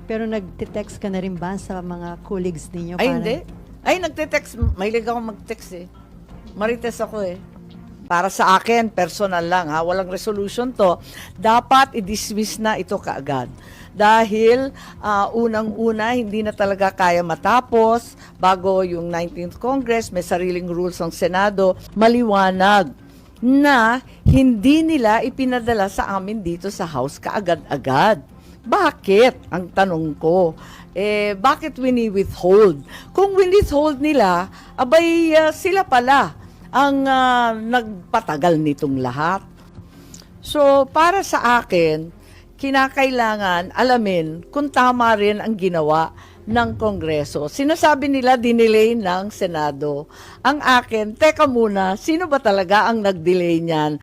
Pero nagte-text ka na rin ba sa mga colleagues ninyo? Ay, hindi. Ay, nagte-text. Mahilig ako mag-text eh. Marites ako eh. Para sa akin, personal lang ha, walang resolution to. Dapat i-dismiss na ito kaagad. Dahil unang-una, hindi na talaga kaya matapos bago yung 19th Congress, may sariling rules ng Senado, maliwanag na hindi nila ipinadala sa amin dito sa House kaagad-agad. Bakit? Ang tanong ko. Bakit wini-withhold? Kung wini-withhold nila, abay sila pala ang nagpatagal nitong lahat. So, para sa akin, kinakailangan alamin kung tama rin ang ginawa ng Kongreso. Sinasabi nila dinelay ng Senado. Ang akin, teka muna, sino ba talaga ang nag-delay niyan?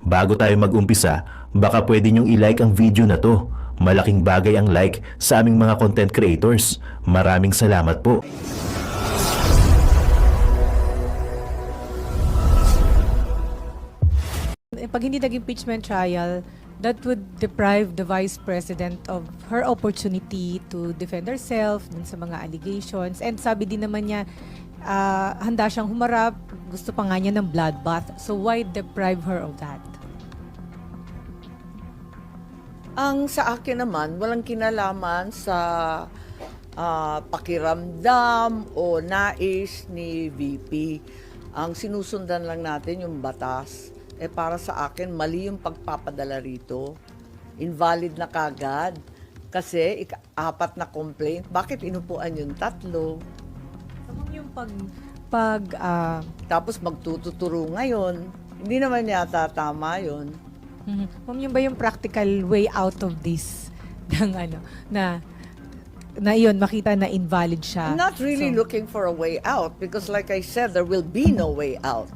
Bago tayo mag-umpisa, baka pwede nyong i-like ang video na to. Malaking bagay ang like sa aming mga content creators. Maraming salamat po. Pag hindi nag-impeachment trial, that would deprive the Vice President of her opportunity to defend herself dun sa mga allegations. And sabi din naman niya, handa siyang humarap, gusto pa nga niya ng bloodbath. So why deprive her of that? Ang sa akin naman, walang kinalaman sa pakiramdam o nais ni VP. Ang sinusundan lang natin yung batas. Para sa akin, mali yung pagpapadala rito. Invalid na kagad. Kasi 4 na complaint. Bakit inupuan yung 3? Yung Tapos magtututuro ngayon. Hindi naman yata tama yun. Ma'am, yun ba yung practical way out of this? Na yun, makita na invalid siya. I'm not really looking for a way out because like I said, there will be no way out.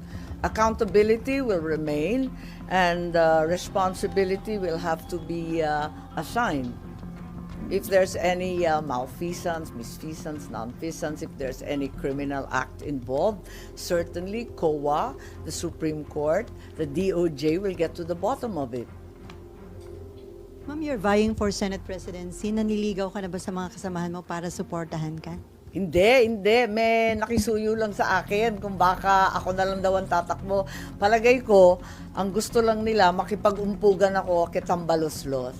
Accountability will remain and responsibility will have to be assigned. If there's any malfeasance, misfeasance, nonfeasance, if there's any criminal act involved, certainly COA, the Supreme Court, the DOJ will get to the bottom of it. Ma'am, you're vying for Senate presidency. Naniligaw ka na ba sa mga kasamahan mo para suportahan ka? Hindi. May nakisuyo lang sa akin kung baka ako na lang daw ang tatakbo. Palagay ko, ang gusto lang nila, makipag-umpugan ako kay Tambaloslos.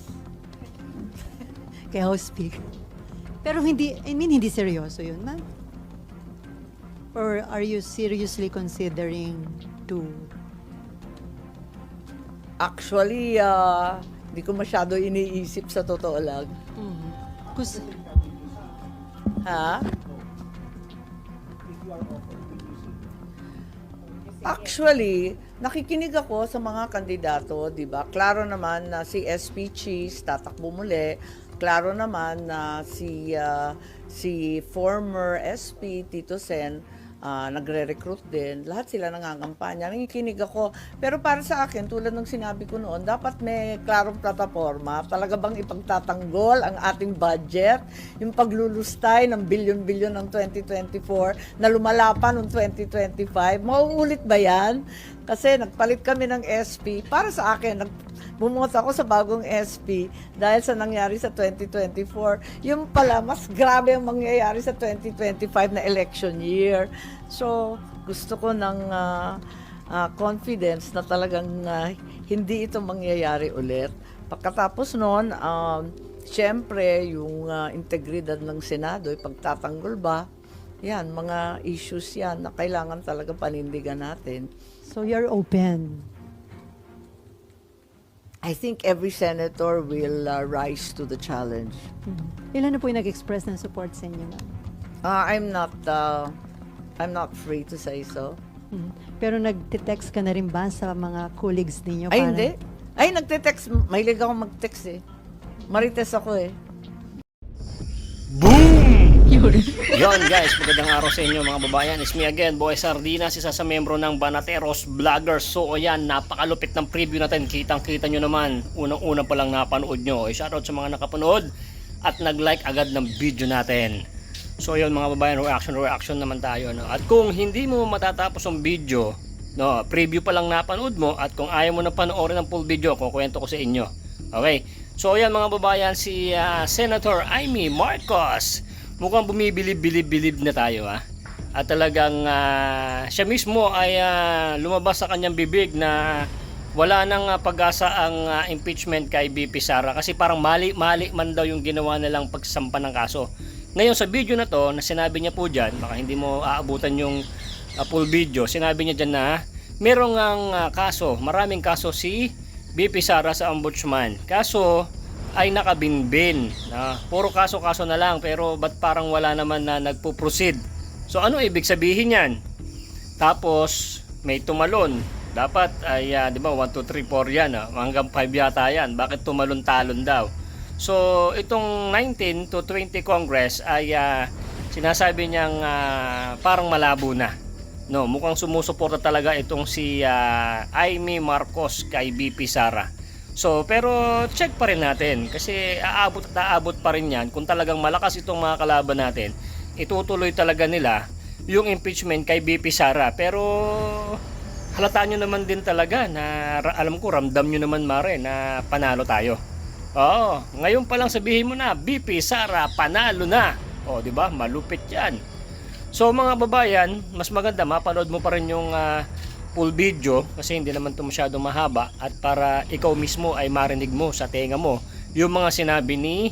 Kay House Speaker. Pero hindi seryoso yun, ma'am? Or are you seriously considering to... Actually, hindi ko masyado iniisip sa totoo lang. Ha? Actually, nakikinig ako sa mga kandidato, di ba? Klaro naman na si SP Cheese tatakbo muli. Klaro naman na si former SP Tito Sen nagre-recruit din. Lahat sila nangangampanya. Nakikinig ako. Pero para sa akin, tulad ng sinabi ko noon, dapat may klarong plataforma. Talaga bang ipagtatanggol ang ating budget? Yung paglulustay ng bilyon-bilyon ng 2024 na lumalapan ng 2025. Mauulit ba yan? Kasi nagpalit kami ng SP. Para sa akin, bumoto ako sa bagong SP dahil sa nangyari sa 2024. Yung pala, mas grabe ang mangyayari sa 2025 na election year. So, gusto ko ng confidence na talagang hindi ito mangyayari ulit. Pagkatapos noon, siyempre, yung integridad ng Senado, pagtatanggol ba, yan, mga issues yan na kailangan talaga panindigan natin. So you're open? I think every senator will rise to the challenge. Ilan na po yung nag-express ng support sa inyo, ma'am? I'm not free to say so. Pero nagte-text ka na rin ba sa mga colleagues ninyo? Ay, hindi. Ay, nagte-text. Mahilig ako mag-text eh. Marites ako eh. Yon guys, magandang araw sa inyo mga babayan. It's me again, Boy Sardinas, isa sa membro ng Banateros Vloggers. So ayan, napakalupit ng preview natin. Kitang-kita nyo naman, unang-una pa lang napanood nyo. Shoutout sa mga nakapanood at nag-like agad ng video natin. So yun mga babayan, reaction naman tayo. No? At kung hindi mo matatapos ang video, No, preview pa lang napanood mo at kung ayaw mo na panoorin ng full video, kukwento ko sa inyo. Okay. So ayan mga babayan, si Senator Amy Marcos. Mukhang bumibilib-bilib na tayo At talagang siya mismo ay lumabas sa kanyang bibig na wala nang pag-asa ang impeachment kay BP Sara kasi parang mali man daw yung ginawa nilang pagsampa ng kaso. Ngayon sa video na to, na sinabi niya po dyan, baka hindi mo aabutan yung full video, sinabi niya dyan na merong kaso, maraming kaso si BP Sara sa ombudsman. Kaso ay nakabinbin. Puro kaso-kaso na lang pero ba't parang wala naman na nagpo-proceed? So ano ibig sabihin yan? Tapos may tumalon. Dapat ay di ba 1, 2, 3, 4 yan hanggang 5 yata yan. Bakit tumalon-talon daw? So itong 19 to 20 Congress ay sinasabi niyang parang malabo na. No, mukhang sumusuporta talaga itong si Amy Marcos kay BP Sara. So pero check pa rin natin kasi aabot pa rin yan kung talagang malakas itong mga kalaban natin. Itutuloy talaga nila yung impeachment kay BP Sara. Pero halata nyo naman din talaga na alam ko ramdam nyo naman mare na panalo tayo. Oo, ngayon pa lang sabihin mo na BP Sara panalo na. O di ba? Malupit 'yan. So mga babayan, mas maganda mapanood mo pa rin yung full video kasi hindi naman ito masyadong mahaba at para ikaw mismo ay marinig mo sa tenga mo yung mga sinabi ni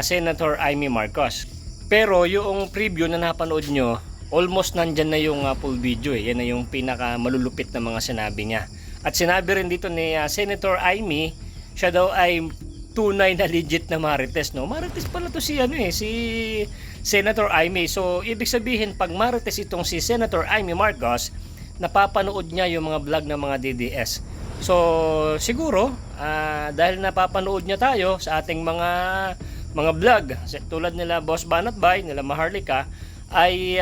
Senator Amy Marcos. Pero yung preview na napanood nyo, almost nandyan na yung full video Yan na yung pinaka malulupit na mga sinabi niya. At sinabi rin dito ni Senator Amy, siya daw ay tunay na legit na Marites, no? Marites pala to si si Senator Amy. So ibig sabihin pag Marites itong si Senator Amy Marcos, napapanood niya yung mga vlog ng mga DDS. So siguro dahil napapanood niya tayo sa ating mga vlog tulad nila Boss Banat Bay, nila Maharlika ay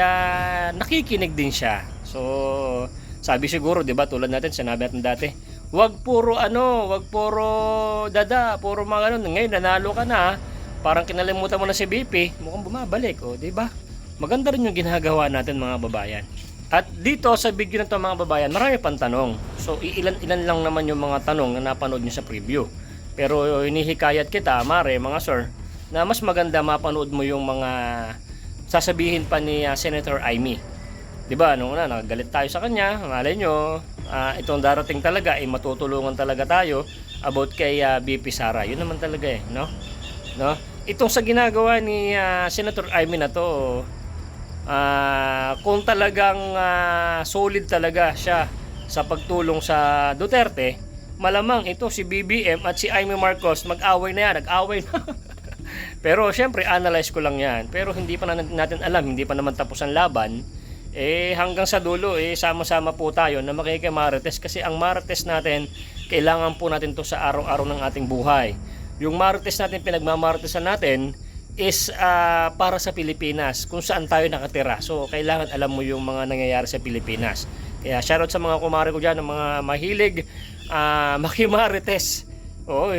nakikinig din siya. So sabi siguro 'di ba tulad natin sinabi natin dati, wag puro dada, puro mga ganun. Ngayon nanalo ka na, parang kinalimutan mo na si BP, mukhang bumabalik, 'di ba? Maganda rin yung ginagawa natin mga babayan. At dito sa video na to mga babayan, marami pang tanong. So ilan lang naman yung mga tanong na napanood niyo sa preview. Pero hinihikayat kita, mare, mga sir, na mas maganda mapanood mo yung mga sasabihin pa ni Senator Amy. 'Di ba? Nung una nagagalit tayo sa kanya, malay nyo, itong darating talaga ay matutulungan talaga tayo about kay BP Sara. Yun naman talaga no? Itong sa ginagawa ni Senator Amy na to, kung talagang solid talaga siya sa pagtulong sa Duterte, malamang ito si BBM at si Amy Marcos mag-away na yan, nag-away na. Pero syempre analyze ko lang yan. Pero hindi pa natin alam, hindi pa naman tapos ang laban. Hanggang sa dulo sama-sama po tayo na makikimarites kasi ang marites natin kailangan po natin to sa araw-araw ng ating buhay. Yung marites natin pinagmamaritesan natin is para sa Pilipinas kung saan tayo nakatira. So kailangan alam mo yung mga nangyayari sa Pilipinas. Kaya shoutout sa mga kumare ko dyan, ng mga mahilig makimarites.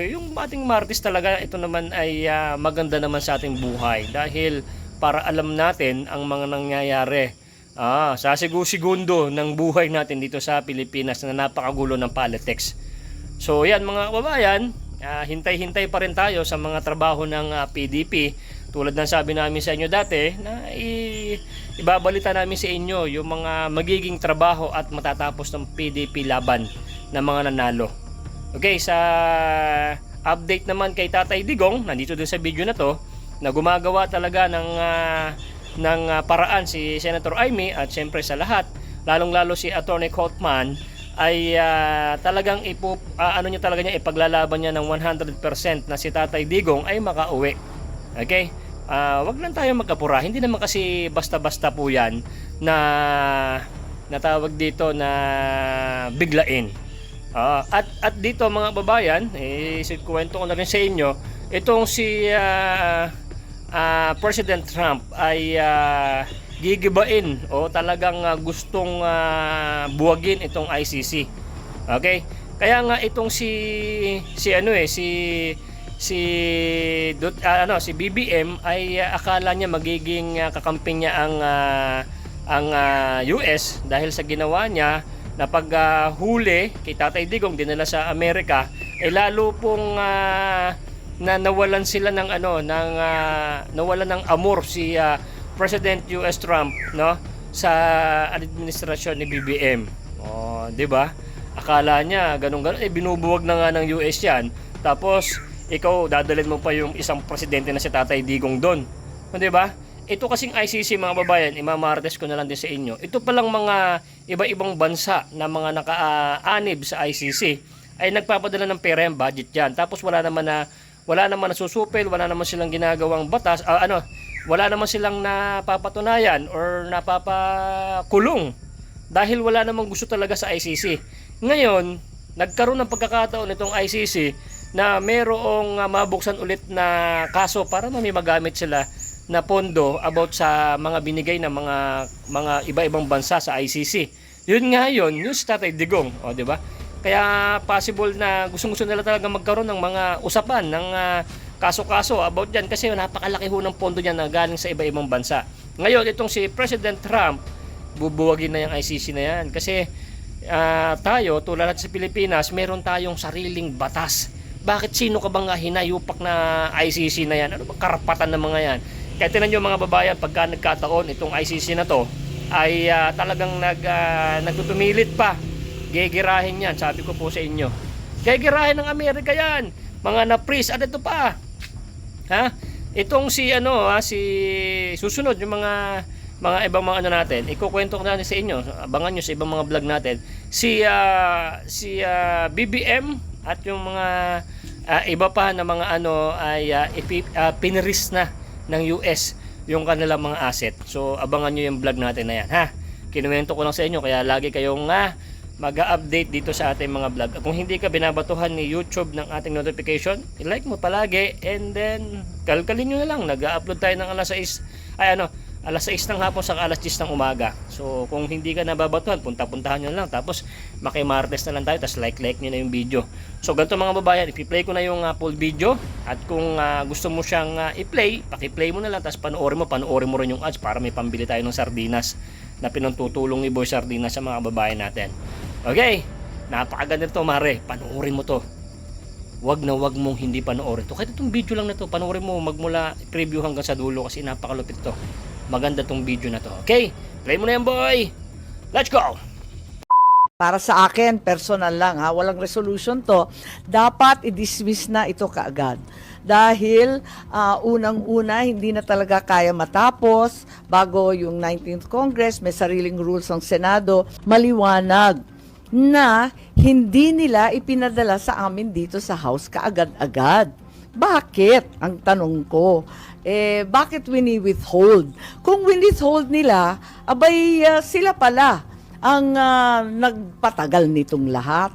Yung ating marites talaga, ito naman ay maganda naman sa ating buhay dahil para alam natin ang mga nangyayari sa segundo ng buhay natin dito sa Pilipinas na napakagulo ng politics. So yan mga kababayan, hintay-hintay pa rin tayo sa mga trabaho ng PDP. Tulad ng sabi namin sa inyo dati na ibabalita namin sa inyo yung mga magiging trabaho at matatapos ng PDP laban ng mga nanalo. Okay, sa update naman kay Tatay Digong, nandito din sa video na to, na gumagawa talaga ng paraan si Senator Amy at siyempre sa lahat, lalong-lalo si Attorney Coltman ay talagang niya talaga niya ipaglalaban niya ng 100% na si Tatay Digong ay makauwi. Okay? Wag lang tayo magkapura. Hindi naman kasi basta-basta po 'yan na natawag dito na biglain. At dito mga babayan, kwento ko na rin sa inyo, itong si President Trump ay gigibain o talagang gustong buwagin itong ICC. Okay? Kaya nga itong si BBM ay akala niya magiging kakamping niya ang US dahil sa ginawa niya na pag huli kay Tatay Digong dinala sa Amerika, lalo pong na nawalan sila ng nawalan ng amor si President US Trump, no, sa administrasyon ni BBM. Oh, 'di ba? Akala niya ganun binubuwag na nga ng US 'yan. Tapos ikaw dadalhin mo pa yung isang presidente na si Tatay Digong doon. 'Di ba? Ito kasing ICC mga babayan, imamartes ko na lang din sa inyo. Ito palang mga iba-ibang bansa na mga naka-anib sa ICC ay nagpapadala ng pera yung budget diyan. Tapos wala naman nasusupil, wala naman silang ginagawang batas, wala naman silang napapatunayan or napapakulong dahil wala namang gusto talaga sa ICC. Ngayon, nagkaroon ng pagkakataon itong ICC na merong mabuksan ulit na kaso para may magamit sila na pondo about sa mga binigay ng mga iba-ibang bansa sa ICC. Yun nga yun, yung si Tatay Digong, o di ba? Kaya possible na gustong-gusto nila talaga magkaroon ng mga usapan ng kaso-kaso about yan kasi napakalaki ho ng pondo niya na galing sa iba-ibang bansa. Ngayon, itong si President Trump, bubuwagin na yung ICC na yan kasi tayo, tulad natin sa Pilipinas, meron tayong sariling batas. Bakit sino ka bang hinayupak na ICC na yan? Ano ba karapatan ng mga yan? Kaya tinan nyo mga babayan, pagka nagkataon itong ICC na to ay talagang nagtutumilit pa. Gegirahin yan, sabi ko po sa inyo. Gegirahin ng Amerika yan. Mga na-freeze, ito pa. Ha? Itong si susunod yung mga ibang mga natin, ikukwento ko natin sa inyo, abangan nyo sa ibang mga vlog natin. Si BBM at yung mga iba pa na mga pinris na ng US yung kanilang mga asset. So abangan nyo yung vlog natin na yan, ha? Kinuwento ko lang sa inyo kaya lagi kayong mag-update dito sa ating mga vlog. Kung hindi ka binabatuhan ni YouTube ng ating notification, i-like mo palagi and then kalkalin nyo na lang. Nag-upload tayo ng alas 6 ng hapon sa alas 10 ng umaga. So kung hindi ka nababatuhan, punta-puntahan nyo na lang. Tapos makimartes na lang tayo, tapos like nyo na yung video. So ganito mga babayan, i-play ko na yung full video. At kung gusto mo siyang i-play, paki-play mo na lang, tapos panoorin mo rin yung ads para may pambili tayo ng sardinas na pinantutulong ni Boy Sardinas sa mga babayan natin. Okay, napakaganda nito mare, panoorin mo to. Wag mong hindi panoorin to. Kahit itong video lang na to, panoorin mo magmula preview hanggang sa dulo kasi napakalupit to. Maganda tong video na to. Okay, play mo na yan boy. Let's go! Para sa akin, personal lang walang resolution to. Dapat i-dismiss na ito kaagad. Dahil unang-una, hindi na talaga kaya matapos bago yung 19th Congress, may sariling rules ng Senado, maliwanag na hindi nila ipinadala sa amin dito sa House kaagad-agad. Bakit? Ang tanong ko. Bakit wini-withhold? Kung wini-withhold nila, sila pala ang nagpatagal nitong lahat.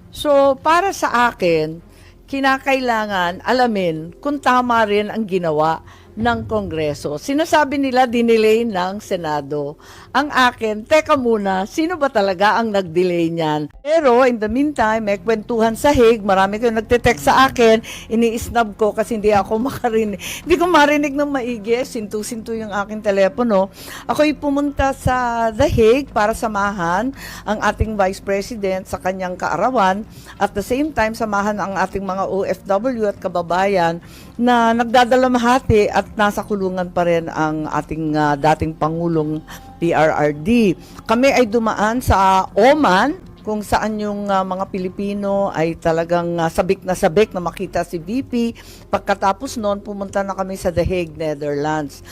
So, para sa akin, kinakailangan alamin kung tama rin ang ginawa ng Kongreso. Sinasabi nila dinelay ng Senado. Ang akin, teka muna, sino ba talaga ang nag-delay niyan? Pero in the meantime, may kwentuhan sa Hague, marami kayong nagte-text sa akin, ini-snub ko kasi hindi ako makarinig. Hindi ko marinig ng maigi, sintu-sintu yung aking telepono. Ako'y pumunta sa The Hague para samahan ang ating Vice President sa kanyang kaarawan. At the same time, samahan ang ating mga OFW at kababayan na nagdadalamhati at nasa kulungan pa rin ang ating dating Pangulong PRRD. Kami ay dumaan sa Oman kung saan yung mga Pilipino ay talagang sabik na makita si VP. Pagkatapos noon, pumunta na kami sa The Hague, Netherlands.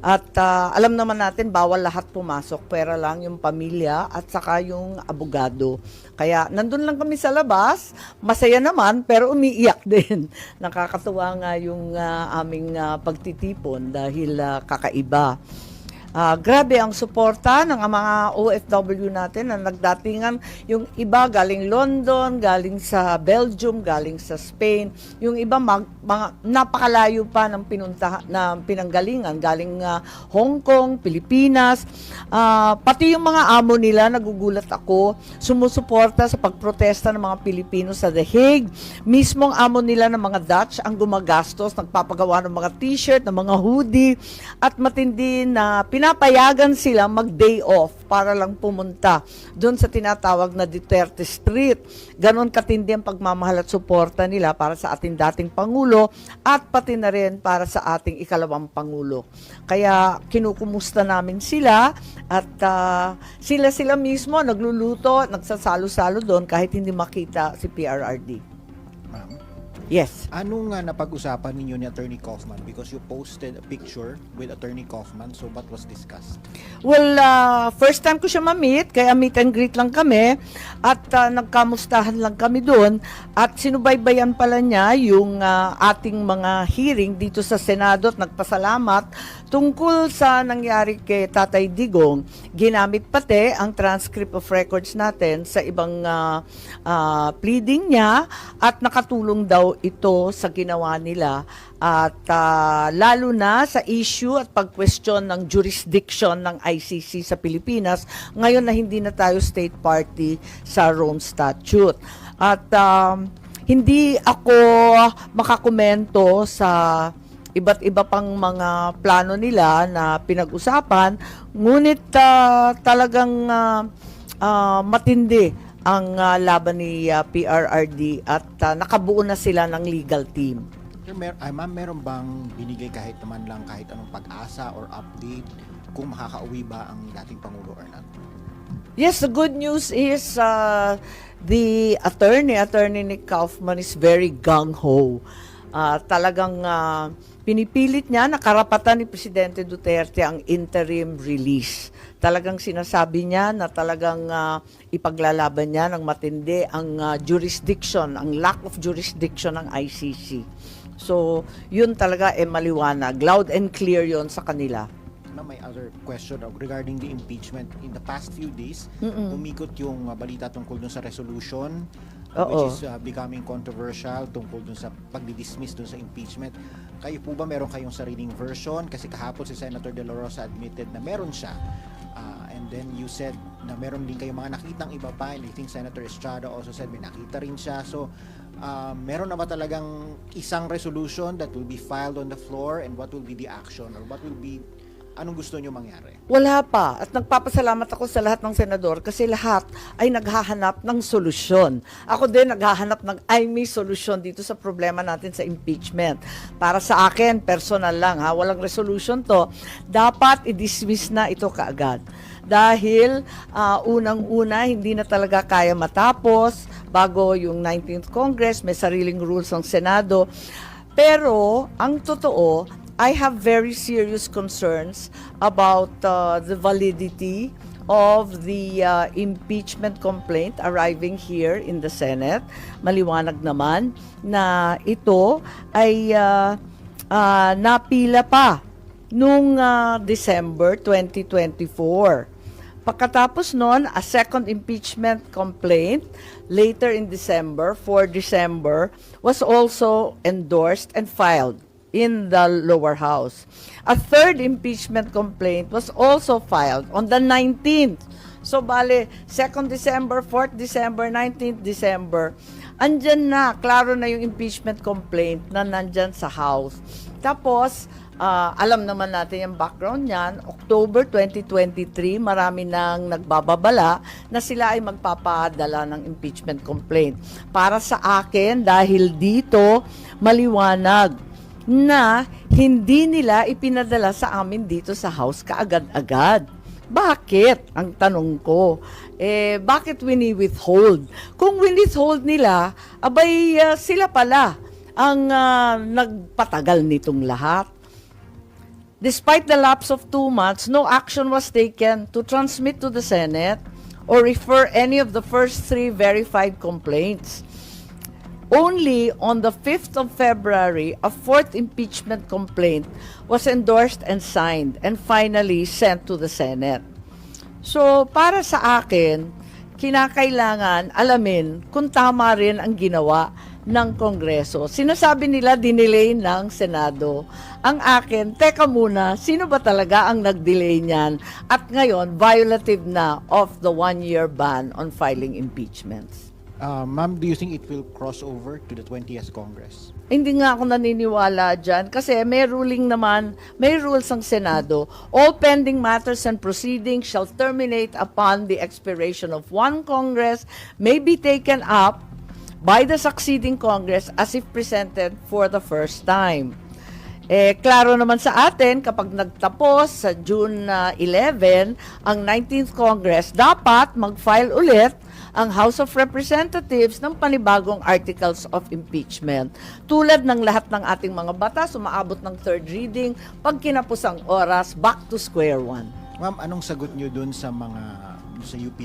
At alam naman natin, bawal lahat pumasok, pera lang yung pamilya at saka yung abogado. Kaya nandun lang kami sa labas, masaya naman, pero umiiyak din. Nakakatuwa nga yung aming pagtitipon dahil kakaiba. Grabe ang suporta ng mga OFW natin na nagdatingan. Yung iba galing London, galing sa Belgium, galing sa Spain. Yung iba mga napakalayo pa ng pinanggalingan, galing Hong Kong, Pilipinas. Pati yung mga amo nila, nagugulat ako, sumusuporta sa pagprotesta ng mga Pilipino sa The Hague. Mismong amo nila ng mga Dutch ang gumagastos, nagpapagawa ng mga t-shirt, ng mga hoodie, at matindi na pinapayagan sila mag-day off para lang pumunta doon sa tinatawag na Duterte Street. Ganon katindi ang pagmamahal at suporta nila para sa ating dating Pangulo at pati na rin para sa ating ikalawang Pangulo. Kaya kinukumusta namin sila at sila mismo nagluluto, nagsasalo-salo doon kahit hindi makita si PRRD. Ma'am, Yes. anong napag-usapan ninyo ni Attorney Kaufman? Because you posted a picture with Attorney Kaufman, so what was discussed? Well, first time ko siya ma-meet, kaya meet and greet lang kami at nagkamustahan lang kami doon at sinubaybayan pala niya yung ating mga hearing dito sa Senado at nagpasalamat tungkol sa nangyari kay Tatay Digong. Ginamit pati ang transcript of records natin sa ibang pleading niya at nakatulong daw ito sa ginawa nila at lalo na sa issue at pag-question ng jurisdiction ng ICC sa Pilipinas ngayon na hindi na tayo state party sa Rome Statute. At hindi ako makakomento sa iba't iba pang mga plano nila na pinag-usapan, ngunit talagang matindi ang laban ni PRRD at nakabuo na sila ng legal team. Ma'am, meron bang binigay kahit naman lang kahit anong pag-asa or update kung makakauwi ba ang dating Pangulo or not? Yes, the good news is the attorney Nick Kaufman is very gung-ho. Talagang pinipilit niya na karapatan ni Presidente Duterte ang interim release. Talagang sinasabi niya na talagang ipaglalaban niya ng matindi ang jurisdiction, ang lack of jurisdiction ng ICC. So, yun talaga maliwanag. Loud and clear yun sa kanila. Ma'am, may other question regarding the impeachment. In the past few days, umikot yung balita tungkol dun sa resolution which is becoming controversial tungkol dun sa pagdi-dismiss dun sa impeachment. Kayo po ba meron kayong sariling version? Kasi kahapon si Senator De La Rosa admitted na meron siya. And then you said na meron din kayong mga nakitang iba pa, and I think Senator Estrada also said may nakita rin siya. So, meron na ba talagang isang resolution that will be filed on the floor, and what will be the action, or what will be, anong gusto nyo mangyari? Wala pa. At nagpapasalamat ako sa lahat ng senador kasi lahat ay naghahanap ng solusyon. Ako din naghahanap ng may solusyon dito sa problema natin sa impeachment. Para sa akin, personal lang walang resolution to. Dapat i-dismiss na ito kaagad. Dahil unang-una, hindi na talaga kaya matapos bago yung 19th Congress, may sariling rules ng Senado. Pero, ang totoo, I have very serious concerns about the validity of the impeachment complaint arriving here in the Senate. Maliwanag naman na ito ay napila pa noong December 2024. Pagkatapos noon, a second impeachment complaint later in December, 4 December, was also endorsed and filed in the lower house. A third impeachment complaint was also filed on the 19th. So, bale, 2nd December, 4th December, 19th December, andyan na, klaro na yung impeachment complaint na nandyan sa house. Tapos, alam naman natin yung background niyan, October 2023, marami nang nagbababala na sila ay magpapadala ng impeachment complaint. Para sa akin, dahil dito, maliwanag na hindi nila ipinadala sa amin dito sa house kaagad-agad. Bakit? Ang tanong ko. Bakit wini-withhold? Kung wini-withhold nila, abay sila pala ang nagpatagal nitong lahat. Despite the lapse of 2 months, no action was taken to transmit to the Senate or refer any of the first 3 verified complaints. Only on the 5th of February, a 4th impeachment complaint was endorsed and signed and finally sent to the Senate. So, para sa akin, kinakailangan alamin kung tama rin ang ginawa ng Kongreso. Sinasabi nila dinelay ng Senado. Ang akin, teka muna, sino ba talaga ang nag-delay niyan? At ngayon, violative na of the 1-year ban on filing impeachments. Ma'am, do you think it will cross over to the 20th Congress? Hindi nga ako naniniwala dyan kasi may ruling naman, may rules ang Senado. All pending matters and proceedings shall terminate upon the expiration of one Congress, may be taken up by the succeeding Congress as if presented for the first time. Klaro naman sa atin, kapag nagtapos sa June 11 ang 19th Congress, dapat mag-file ulit ang House of Representatives ng panibagong articles of impeachment. Tulad ng lahat ng ating mga batas, umaabot ng third reading, pag kinapos ang oras, back to square one. Ma'am, anong sagot nyo dun sa sa UP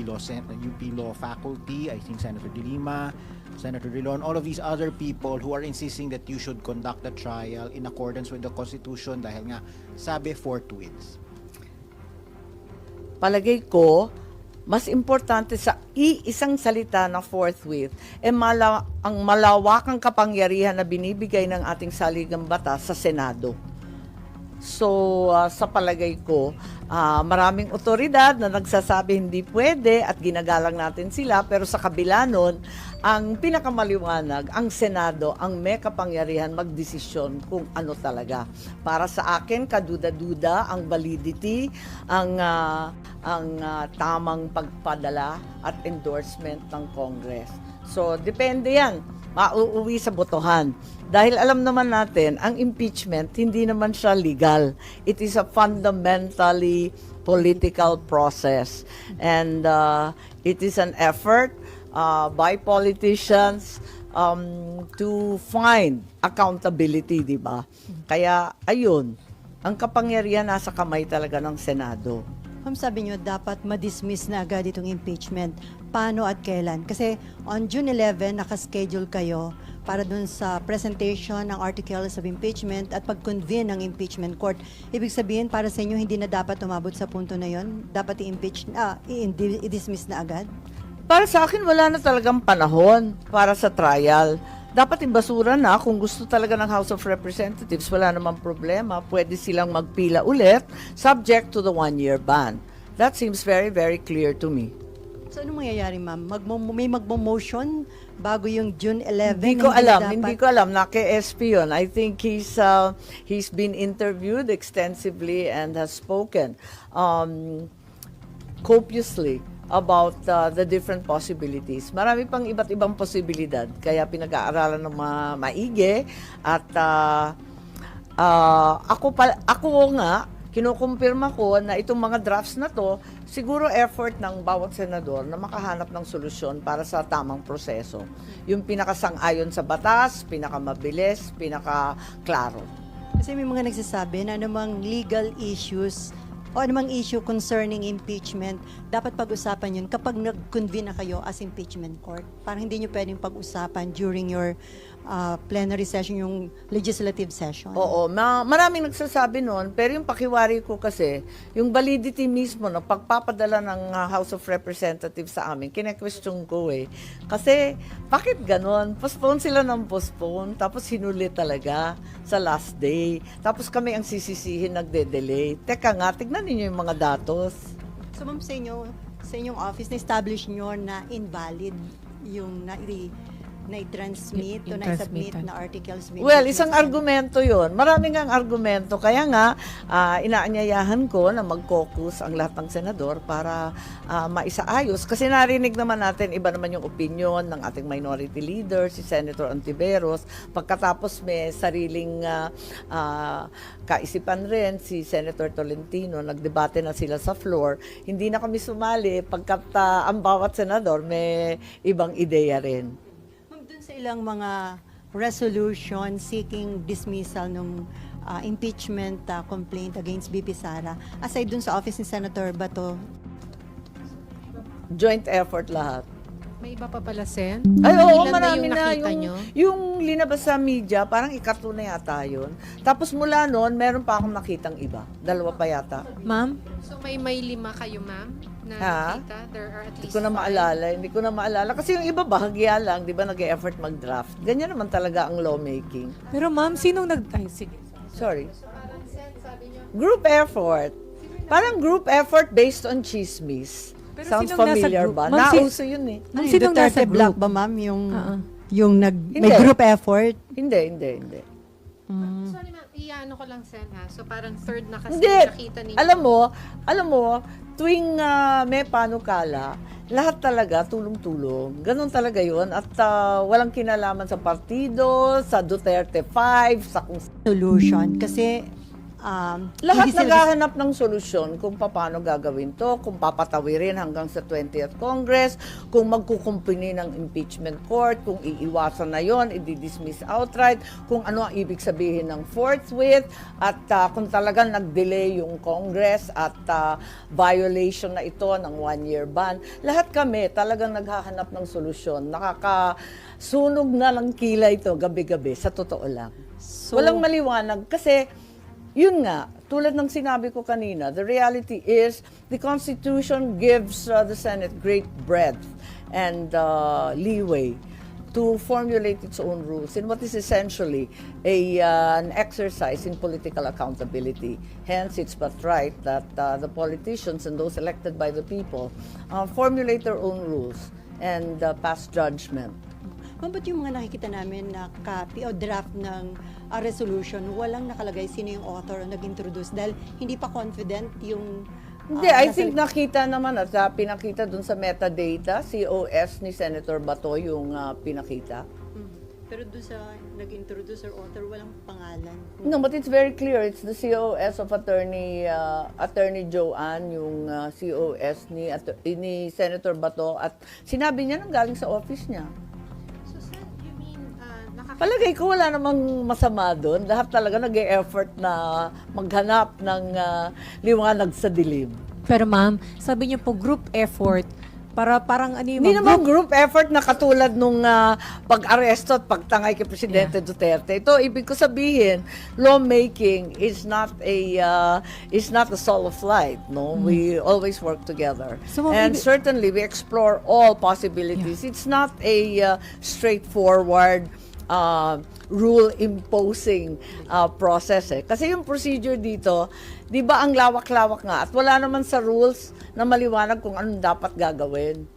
Law faculty, I think Senator De Lima, Senator Drilon, all of these other people who are insisting that you should conduct the trial in accordance with the Constitution dahil nga sabi forthwith. Palagay ko, mas importante sa isang salita na forthwith, ang malawakang kapangyarihan na binibigay ng ating saligang batas sa Senado. So, sa palagay ko, maraming otoridad na nagsasabi hindi pwede at ginagalang natin sila, pero sa kabila nun, ang pinakamaliwanag, ang Senado, ang may kapangyarihan magdesisyon kung ano talaga. Para sa akin, kaduda-duda ang validity, ang tamang pagpadala at endorsement ng Congress. So, depende yan. Mauuwi sa botohan. Dahil alam naman natin, ang impeachment, hindi naman siya legal. It is a fundamentally political process. And it is an effort by politicians to find accountability, di ba? Kaya, ayun, ang kapangyarihan nasa kamay talaga ng Senado. Ma'am, sabi nyo, dapat ma-dismiss na agad itong impeachment. Paano at kailan? Kasi on June 11, nakaschedule kayo para dun sa presentation ng articles of impeachment at pag-convene ng impeachment court. Ibig sabihin, para sa inyo, hindi na dapat umabot sa punto na yon? Dapat i-dismiss na agad? Para sa akin, wala na talagang panahon para sa trial. Dapat ibasura na kung gusto talaga ng House of Representatives, wala namang problema. Pwede silang magpila ulit, subject to the one-year ban. That seems very, very clear to me. So, ano mangyayari, ma'am? May magmo-motion bago yung June 11? Hindi ko alam, hindi ko alam. Naki-SP yun. I think he's been interviewed extensively and has spoken copiously about the different possibilities. Marami pang iba't ibang posibilidad, kaya pinag-aaralan ng maigi at ako nga kinukumpirma ko na itong mga drafts na to, siguro effort ng bawat senador na makahanap ng solusyon para sa tamang proseso. Yung pinakasang-ayon sa batas, pinakamabilis, pinakaklaro. Kasi may mga nagsasabi na anumang legal issues o anumang issue concerning impeachment, dapat pag-usapan yun kapag nag-convene na kayo as impeachment court. Parang hindi nyo pwedeng pag-usapan during your plenary session, yung legislative session. Oo, maraming nagsasabi noon, pero yung pakiwari ko kasi, yung validity mismo ng pagpapadala ng House of Representatives sa amin, kine-question ko eh. Kasi, bakit ganon? Postpone sila ng postpone, tapos hinuli talaga sa last day. Tapos kami ang sisisihin, nagde-delay. Teka nga, tignan ninyo yung mga datos. So ma'am, sa inyong office, na-establish nyo na invalid yung na-transmit o na-submit na articles. Well, isang argumento yon. Maraming ang argumento. Kaya nga, inaanyayahan ko na mag-caucus ang lahat ng senador para maisaayos. Kasi narinig naman natin, iba naman yung opinion ng ating minority leader, si Senator Ontiveros. Pagkatapos may sariling kaisipan rin, si Senator Tolentino, nagdebate na sila sa floor. Hindi na kami sumali pagkat ang bawat senador may ibang ideya rin. Sa ilang mga resolution seeking dismissal ng impeachment complaint against BP Sara, aside dun sa office ni Senator Bato? Joint effort lahat. May iba pa pala, Sen? Ay, oo, Ilan marami yung na. nakita nyo? Yung linabas sa media, parang ikarto na yata yun. Tapos mula noon, meron pa akong nakitang iba. Dalawa pa yata. Ma'am? So may 5 kayo, ma'am, na Ha? nakita? There are at Hindi least ko na 5. maalala. Hindi ko na maalala. Kasi yung iba bahagya lang, di ba, nag-e-effort mag-draft. Ganyan naman talaga ang lawmaking. Pero ma'am, sinong Ay, sige. Sorry. Group effort. Parang group effort based on chismis. Pero Sounds sinong nasa familiar group? ba? Ma'am, si- Nauso yun eh. Ma'am, Ay, sinong nasa Duterte Black group? ba, ma'am? Oo. Yung may Hindi. group effort? Hindi. Sorry ma'am, iyaano ko lang Sen ha. So parang third na kasi Hindi. nakita ninyo. Alam mo, tuwing may panukala, lahat talaga tulong-tulong. Ganon talaga yun. At walang kinalaman sa partido, sa Duterte 5, sa kung Solution. Kasi, lahat hindi sila- naghahanap ng solusyon kung paano gagawin to, kung papatawirin hanggang sa 20th Congress, kung magkukumpuni ng impeachment court, kung iiwasan na yon, i-dismiss outright, kung ano ang ibig sabihin ng forthwith, at kung talagang nag-delay yung Congress at violation na ito ng 1-year ban. Lahat kami talagang naghahanap ng solusyon. Nakakasunog na ng kilay ito gabi-gabi, sa totoo lang. Walang maliwanag kasi yun nga, tulad ng sinabi ko kanina, the reality is the Constitution gives the Senate great breadth and leeway to formulate its own rules in what is essentially an exercise in political accountability. Hence, it's but right that the politicians and those elected by the people formulate their own rules and pass judgment. Ma'am, ba't yung mga nakikita namin na copy o draft ng resolution, walang nakalagay sino yung author o nag-introduce dahil hindi pa confident yung... Hindi, I think nakita naman at pinakita dun sa metadata, COS ni Senator Bato yung pinakita. Pero doon sa nag-introduce or author, walang pangalan. No, but it's very clear. It's the COS of Attorney Joanne, yung COS ni Senator Bato. At sinabi niya nang galing sa office niya. So Sen, you mean Palagay ko wala namang masama doon. Lahat talaga nag-e-effort na maghanap ng liwanag sa dilim. Pero ma'am, sabi niyo po group effort para parang ano yung Hindi mga naman group effort na katulad nung pag-aresto at pagtangay kay Presidente Duterte. Ito, ibig ko sabihin, lawmaking is not a solo flight. No, we always work together, So, and ibig- certainly we explore all possibilities. It's not a straightforward rule imposing process eh. Kasi yung procedure dito, 'di ba ang lawak-lawak nga at wala naman sa rules na maliwanag kung anong dapat gagawin.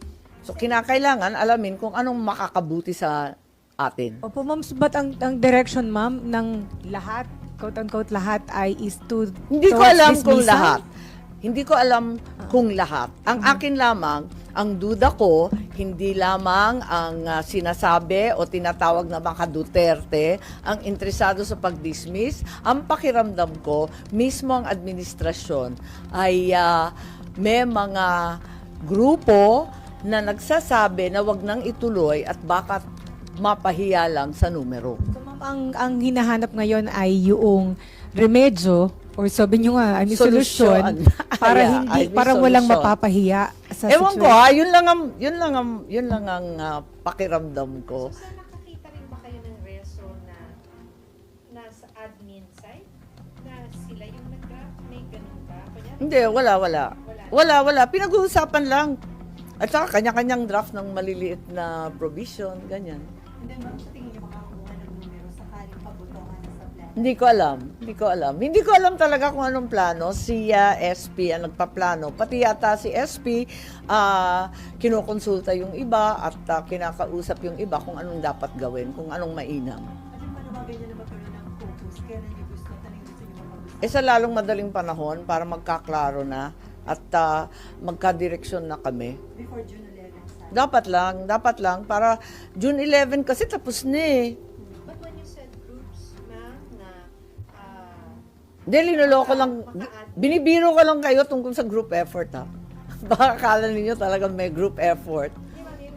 So kinakailangan alamin kung anong makakabuti sa atin. Opo ma'am, but ang direction ma'am ng lahat, quote-unquote lahat ay is to Hindi ko towards alam kung dismissal? lahat. Hindi ko alam kung lahat. Ang akin lamang, ang duda ko, hindi lamang ang sinasabi o tinatawag na mga Duterte ang interesado sa pag-dismiss. Ang pakiramdam ko, mismo ang administrasyon ay may mga grupo na nagsasabi na wag nang ituloy at baka mapahiya lang sa numero. So ma'am, ang hinahanap ngayon ay yung remedyo or sabi niyo nga, ay may solusyon para Yeah, hindi ay may para walang solusyon. mapapahiya sa Ewan ko situation. yun lang ang pakiramdam ko. So, sir, nakakita rin ba kayo ng reso na nasa admin side? Na sila yung nag-draft? May ganun ba? Kunyari, Hindi, wala. Pinag-uusapan lang. At saka kanya-kanyang draft ng maliliit na provision, ganyan. And then, ma'am, sa tingin niyo makakuha ng numero sakaling pabutongan sa plan? Hindi ko alam talaga kung anong plano. Si SP ang nagpaplano. Pati yata si SP, kinukonsulta yung iba at kinakausap yung iba kung anong dapat gawin, kung anong mainam. At yung manawagan niyo na magkaroon ng focus, kailan niyo gusto, tanong gusto niyo mag-gusto? Sa lalong madaling panahon para magkaklaro na at magkadireksyon na kami. Before June 11, sana. Dapat lang para June 11 kasi tapos na eh. but when you said groups, ma'am, na Hindi, linuloko lang. Binibiro ko lang kayo tungkol sa group effort ha. Baka akala ninyo talagang may group effort.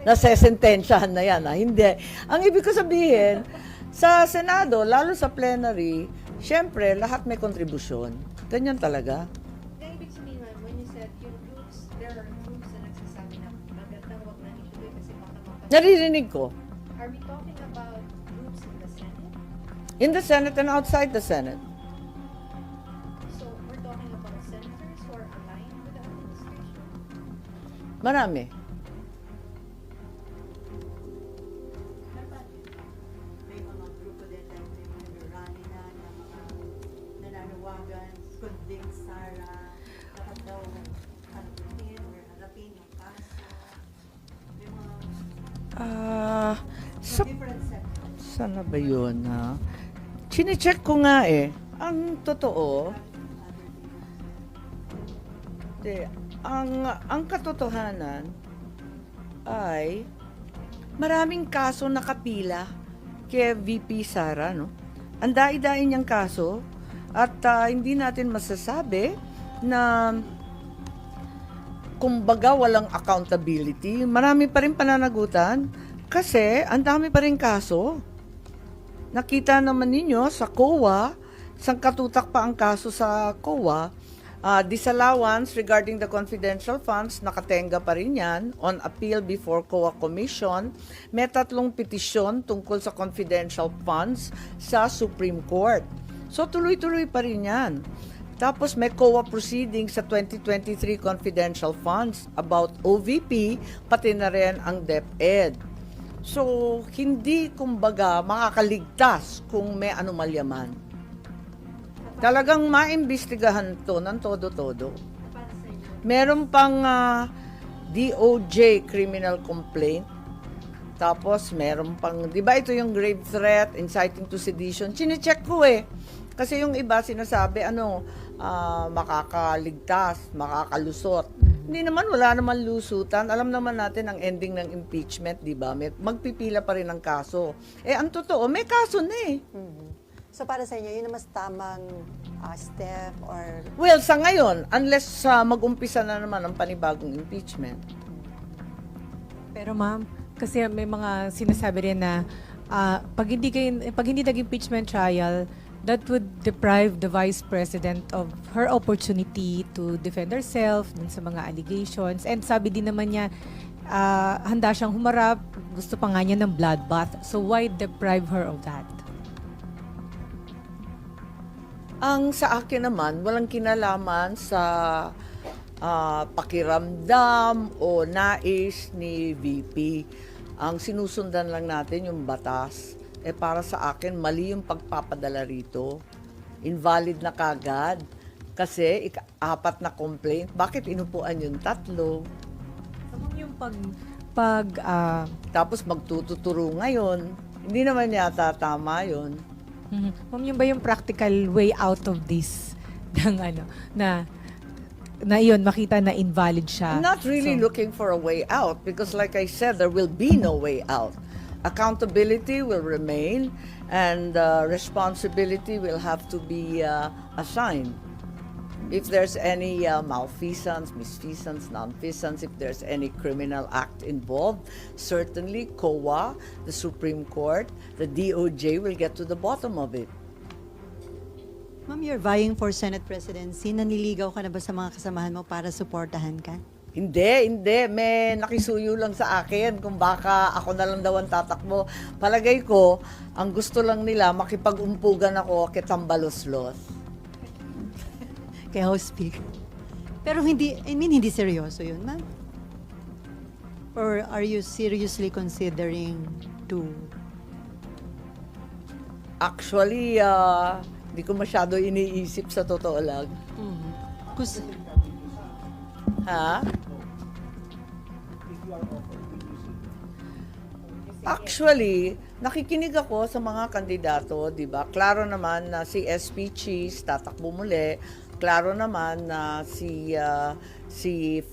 Nasesentensyahan na yan ha. Hindi. Ang ibig ko sabihin, sa Senado, lalo sa plenary, syempre, lahat may kontribusyon. Ganyan talaga. na ibig sabihin, ma'am, when you said yung groups, there are groups na nagsasabi na magandang wag na ituloy kasi baka mapag- Naririnig ko. Are we talking about groups in the Senate? In the Senate and outside the Senate. So, we're talking about senators who are aligned with the administration? Marami. May mga grupo din like may mga rally na mga nananawagan, kunding Sara, dapat daw ano din or harapin yung Ah, sa, sana ba yun, ha? Chine-check ko nga eh. Ang totoo, ang katotohanan ay maraming kaso nakapila kay VP Sara, no? Ang dai-dai niyang kaso at hindi natin masasabi na kumbaga walang accountability. Marami pa rin pananagutan kasi ang dami pa rin kaso. Nakita naman ninyo sa COA, sangkatutak pa ang kaso sa COA, disallowance regarding the confidential funds, nakatenga pa rin yan on appeal before COA Commission. May 3 petisyon tungkol sa confidential funds sa Supreme Court. So tuloy-tuloy pa rin yan. Tapos may COA proceeding sa 2023 confidential funds about OVP, pati na rin ang DepEd. So, hindi kumbaga makakaligtas kung may anomalya man. Talagang maimbestigahan to ng todo-todo. Meron pang DOJ criminal complaint. Tapos meron pang, di ba ito yung grave threat, inciting to sedition? Chine-check ko eh. Kasi yung iba sinasabi, makakaligtas, makakalusot. Hindi naman, wala naman lusutan. Alam naman natin ang ending ng impeachment, di ba? Magpipila pa rin ang kaso. Ang totoo, may kaso na eh. So para sa inyo, yun ang mas tamang step or... Well, sa ngayon, unless mag-umpisa na naman ang panibagong impeachment. Pero ma'am, kasi may mga sinasabi rin na pag hindi nag-impeachment trial, that would deprive the Vice President of her opportunity to defend herself dun sa mga allegations. And sabi din naman niya, handa siyang humarap, gusto pa nga niya ng bloodbath. So why deprive her of that? Ang sa akin naman, walang kinalaman sa pakiramdam o nais ni VP. Ang sinusundan lang natin yung batas. Para sa akin, mali yung pagpapadala rito. Invalid na kagad. Kasi 4 na complaint. Bakit inupuan yung 3? So, yung Tapos magtututuro ngayon. Hindi naman yata tama yun. Ma'am, yun ba yung practical way out of this? Na yun, makita na invalid siya. I'm not really looking for a way out because like I said, there will be no way out. Accountability will remain and responsibility will have to be assigned. If there's any malfeasance, misfeasance, nonfeasance, if there's any criminal act involved, certainly COA, the Supreme Court, the DOJ will get to the bottom of it. Ma'am, you're vying for Senate presidency. Naniligaw ka na ba sa mga kasamahan mo para suportahan ka? Hindi. May nakisuyo lang sa akin kung baka ako na lang daw ang tatakbo. Palagay ko, ang gusto lang nila, makipag-umpugan ako kitambalos-los. Kay House Speaker. Pero hindi seryoso yun, ma'am? Or are you seriously considering to... Actually, hindi ko masyado iniisip sa totoo lang. Ha? Actually, nakikinig ako sa mga kandidato, di ba? Klaro naman na si SP Cheese tatakbo muli. Klaro naman na si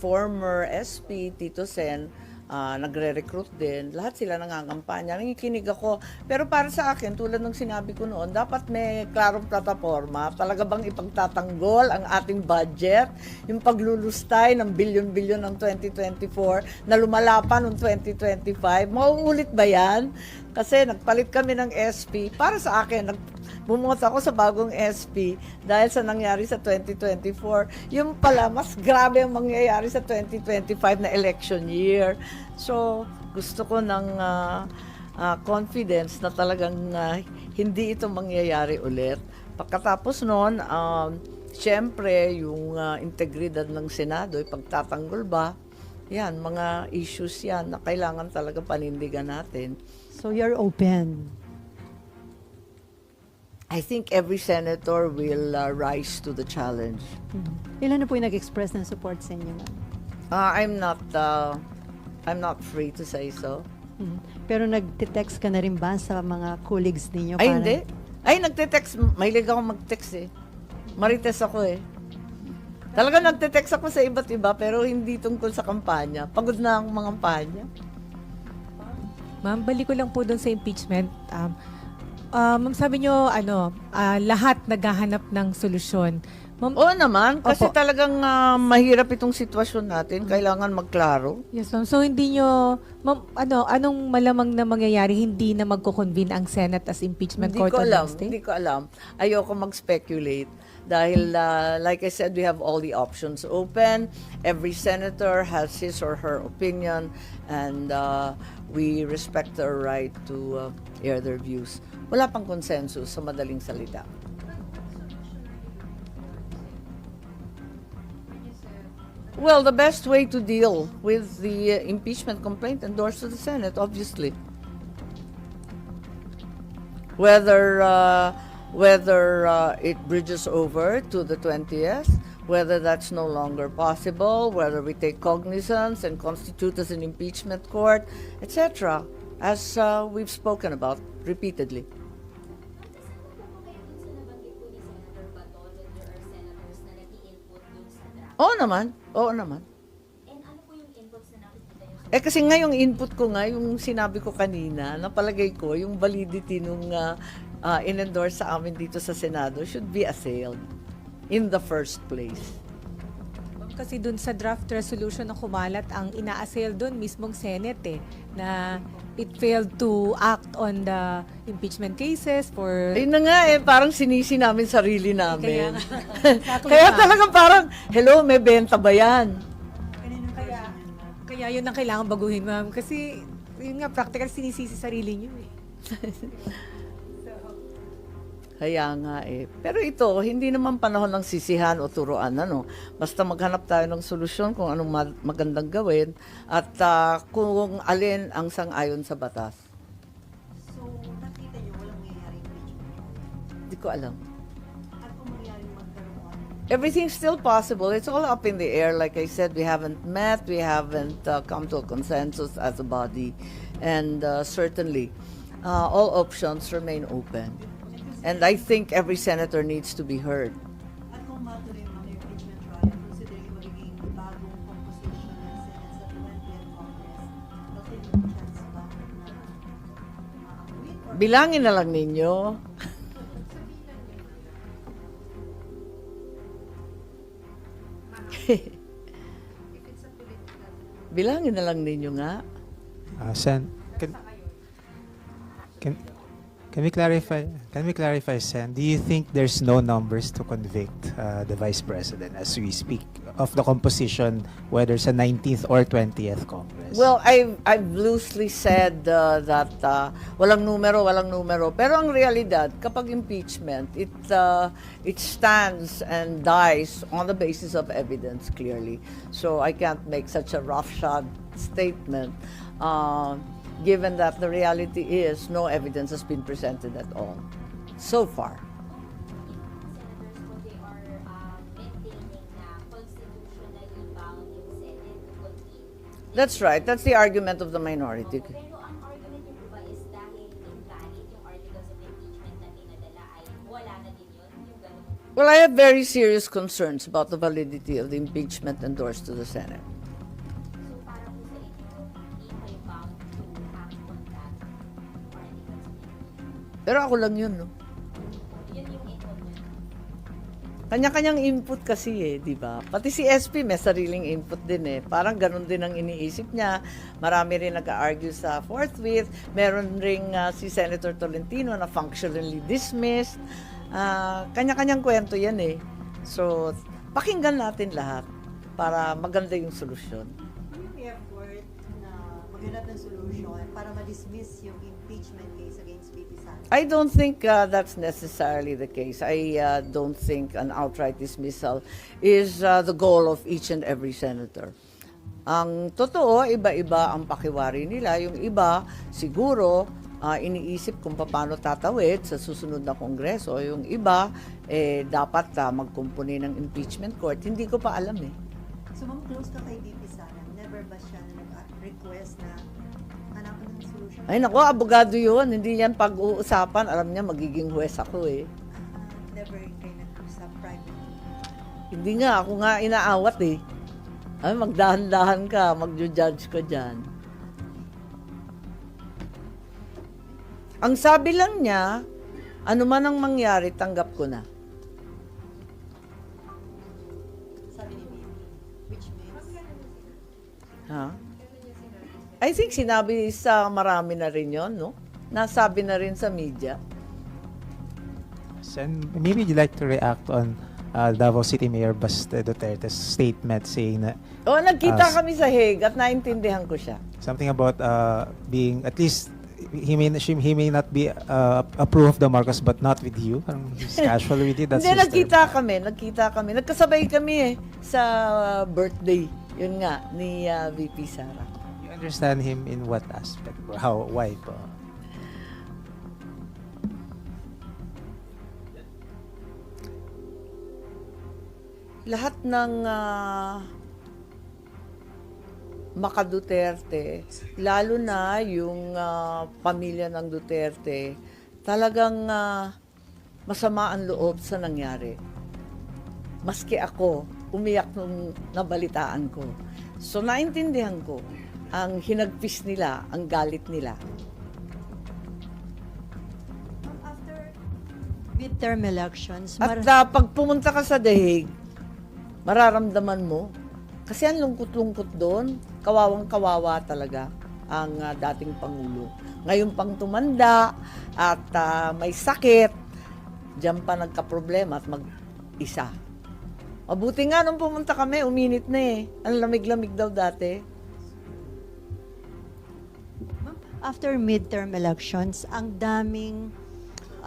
former SP Tito Sen nagre-recruit din. Lahat sila nangangampanya. Nakikinig ako. Pero para sa akin, tulad ng sinabi ko noon, dapat may klarong plataforma. Talaga bang ipagtatanggol ang ating budget? Yung paglulustay ng bilyon-bilyon ng 2024 na lumalapan ng 2025. Mauulit ba yan? Kasi nagpalit kami ng SP. Para sa akin, bumoto ako sa bagong SP dahil sa nangyari sa 2024. Yung pala, mas grabe ang mangyayari sa 2025 na election year. So, gusto ko ng confidence na talagang hindi ito mangyayari ulit. Pagkatapos noon, siyempre, yung integridad ng Senado, pagtatanggol ba, yan, mga issues yan na kailangan talaga panindigan natin. So you're open? I think every senator will rise to the challenge. Ilan na po yung nag-express ng support sa inyo, ma'am? I'm not free to say so. Pero nagte-text ka na rin ba sa mga colleagues ninyo? Ay, para- hindi. Ay, nagte-text. Mahilig ako mag-text eh. Marites ako eh. Talaga nagte-text ako sa iba't iba pero hindi tungkol sa kampanya. Pagod na ang mga kampanya. Ma'am, balik ko lang po doon sa impeachment. Ma'am, sabi nyo, lahat naghahanap ng solusyon. Ma'am, Oo naman, kasi Opo. talagang mahirap itong sitwasyon natin. Kailangan magklaro. yes, ma'am. So, hindi nyo, ma'am, anong malamang na mangyayari, hindi na magko-convene ang Senate as impeachment Hindi court ko on alam. Wednesday? Hindi ko alam. Ayoko mag-speculate. Dahil, like I said, we have all the options open. Every senator has his or her opinion. And we respect their right to air their views. Wala pang consensus sa madaling salita. Well, the best way to deal with the impeachment complaint endorsed to the Senate, obviously. Whether it bridges over to the 20th, whether that's no longer possible, whether we take cognizance and constitute as an impeachment court, etc., as we've spoken about repeatedly. Oo naman, oo naman. Kasi nga yung input ko nga, yung sinabi ko kanina, napalagay ko, yung validity nung in-endorse sa amin dito sa Senado should be assailed in the first place. Ma'am, kasi dun sa draft resolution na kumalat, ang ina-assail dun mismong Senate na it failed to act on the impeachment cases for... Ayun na nga parang sinisi namin sarili namin. Exactly, Kaya ma'am. talagang parang, hello, may benta ba yan? Kaya yun ang kailangan baguhin, ma'am. Kasi, yun nga, practical sinisisi sarili niyo eh. Kaya nga Pero ito, hindi naman panahon ng sisihan o turuan, ano. Basta maghanap tayo ng solusyon kung anong magandang gawin at kung alin ang sang-ayon sa batas. So, nakita niyo walang mangyayari impeachment? Hindi ko alam. At kung mangyayari magkaroon? Everything's still possible. It's all up in the air. Like I said, we haven't met. We haven't come to a consensus as a body. And certainly, all options remain open. And I think every senator needs to be heard. At kung matuloy ang impeachment trial, considering magiging bagong composition ng Senate sa 20th Congress, bakit yung chance ba na ma-acquit or Bilangin na lang ninyo. Bilangin na lang ninyo nga. Sen, can we clarify? Can we clarify, Sen? Do you think there's no numbers to convict the Vice President as we speak of the composition, whether sa 19th or 20th Congress? Well, I've loosely said that walang numero. Pero ang realidad, kapag impeachment, it stands and dies on the basis of evidence, clearly. So I can't make such a roughshod statement, given that the reality is no evidence has been presented at all so far. Senators po, they are maintaining na constitutionally bound yung Senate to continue. That's right. That's the argument of the minority. Pero ang argument niyo po ba is dahil invalid yung articles of impeachment na pinadala ay wala na din yun? Yung ganun. Well, I have very serious concerns about the validity of the impeachment endorsed to the Senate. So para po sa inyo, hindi kayo bound to act on that articles of impeachment. Pero ako lang yun, no? Yun yung input niyo. Kanya-kanyang input kasi di ba? Pati si SP may sariling input din Parang ganun din ang iniisip niya. Marami rin nag-argue sa forthwith. Meron ring si Senator Tolentino na functionally dismissed. Kanya-kanyang kwento yan So, pakinggan natin lahat para maganda yung solusyon. yung effort na maghanap ng solution para ma-dismiss yung impeachment case against VP Sara? I don't think that's necessarily the case. I don't think an outright dismissal is the goal of each and every senator. Ang totoo, iba-iba ang pakiwari nila. Yung iba, siguro, iniisip kung paano tatawid sa susunod na kongreso. Yung iba, dapat magkumpuni ng impeachment court. Hindi ko pa alam So, ma'am, close ka kay VP Sara. Never ba siya na nag-request na hanapan ng solution? Ay nako, abogado yun. Hindi yan pag-uusapan. Alam niya, magiging huwes ako eh. Never kayo nag-usap privately. Hindi nga, ako nga inaawat eh. Ay, magdahan-dahan ka, mag-judge ka dyan. Ang sabi lang niya, ano man ang mangyari, tanggap ko na. Sabi ni Bibi, which means, Ha? I think sinabi sa marami na rin yon, no? Nasabi na rin sa media. And maybe you'd like to react on Davao City Mayor Baste Duterte's statement saying that O, nagkita Ah, kami sa Hague at naintindihan ko siya. something about being at least he may not be approve of the Marcos but not with you. Parang he's casual with you. That's Hindi, his term. nagkita kami. Nagkasabay kami eh sa birthday. Yun nga, ni VP Sara. You understand him in what aspect? Or how? Why po? Lahat ng Maka-Duterte, lalo na yung pamilya ng Duterte, talagang masama ang loob sa nangyari. Maski ako, umiyak nung nabalitaan ko. So naintindihan ko ang hinagpis nila, ang galit nila. after midterm elections, At pag pumunta ka sa The Hague, mararamdaman mo. Kasi ang lungkot-lungkot doon, kawawang-kawawa talaga ang dating Pangulo. Ngayon pang tumanda at may sakit, diyan pa nagka-problema at mag-isa. Mabuti nga nung pumunta kami, uminit na eh. Ang lamig-lamig daw dati. after midterm elections, ang daming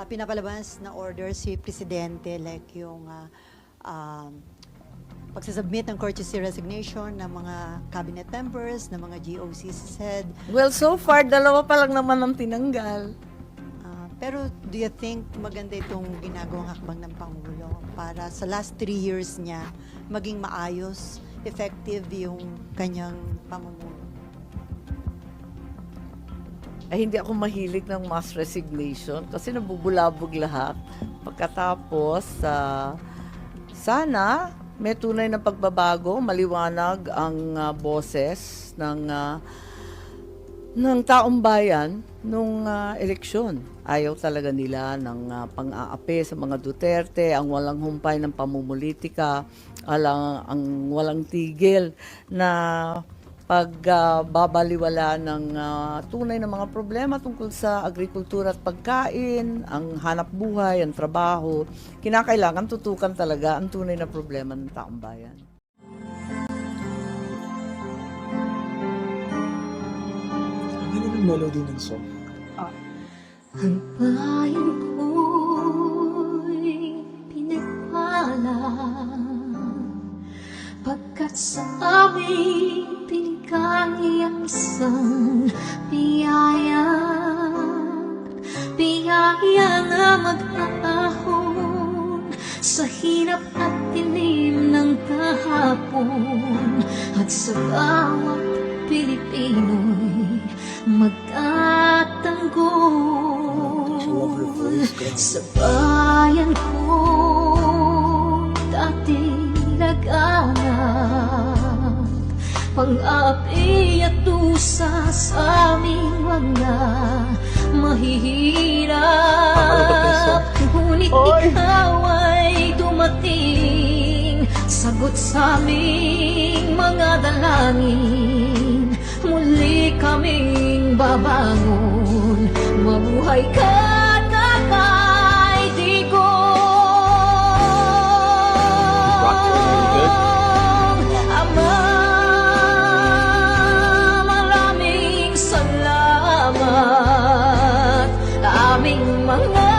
pinapalabas na orders si Presidente, like yung pagsasubmit ng courtesy resignation ng mga cabinet members, ng mga GOC's head. Well, so far, 2 pa lang naman ang tinanggal. Pero do you think maganda itong ginagawang hakbang ng Pangulo para sa last 3 years niya maging maayos, effective yung kanyang pamumuno? Ay, hindi ako mahilig ng mass resignation kasi nabubulabog lahat. Pagkatapos, sana may tunay na pagbabago, maliwanag ang boses ng taong bayan nung eleksyon. Ayaw talaga nila ng pang-aapi sa mga Duterte, ang walang humpay ng pamumulitika, ang walang tigil na pagbabaliwala ng tunay na mga problema tungkol sa agrikultura at pagkain, ang hanap buhay, ang trabaho. Kinakailangan tutukan talaga ang tunay na problema ng taong bayan. Ano yung melody ng song? Ang bayan ko'y pinagpala pagkat sa amin pinigay ang isang biyaya na mag-aahon sa hirap at dilim ng kahapon at sa bawat Pilipino'y magtatanggol sa bayan ko dating laganap pang-api at tusa sa aming mga mahihirap. Ngunit ikaw ay dumating, sagot sa aming mga dalangin. Muli kaming babangon, mabuhay ka Tatay Digong. Ama, maraming salamat. Aming mga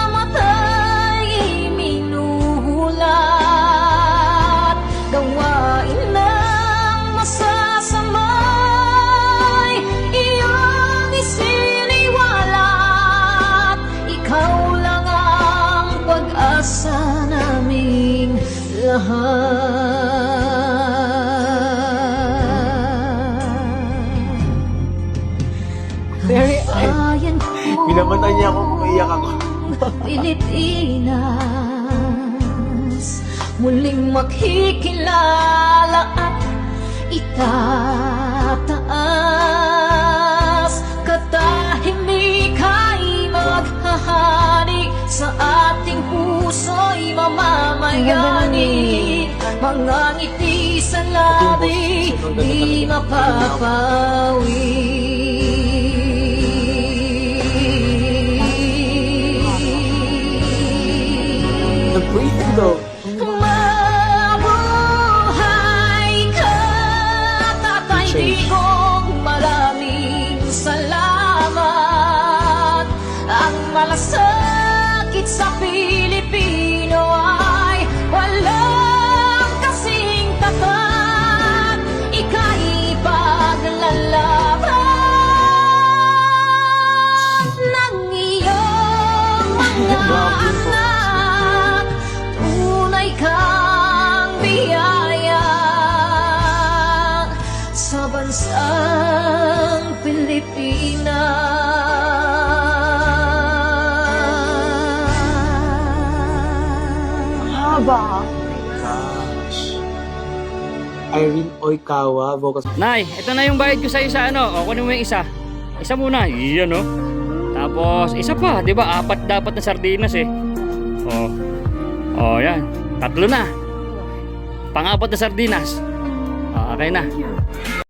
mata'y minuhulat, gawain ng masasamay iyong isiniwala. Very, Binamatay niya ako, umiiyak ako. Pilipinas, muling makikilala at itataas. Katahimik ay maghahari, sa ating puso'y mamamayani. Mga ngiti sa labi, di mapapawi. The breathing though. Mabuhay ka, Tatay Digong, maraming salamat. Ang malasakit sa Pilipino ay walang kasing tapat. Ika'y paglalaban ng iyong mga anak. Tunay kang biyaya sa bansang Pilipinas. Gosh. Irene Oikawa, vocals. Nay, ito na yung bayad ko sa isa, ano? O, kunin mo yung isa. Isa muna. Iyan, no? Tapos, isa pa. Di ba? 4 dapat na sardinas, eh. Yan. 3 na. Pang-4 na sardinas. Okay na.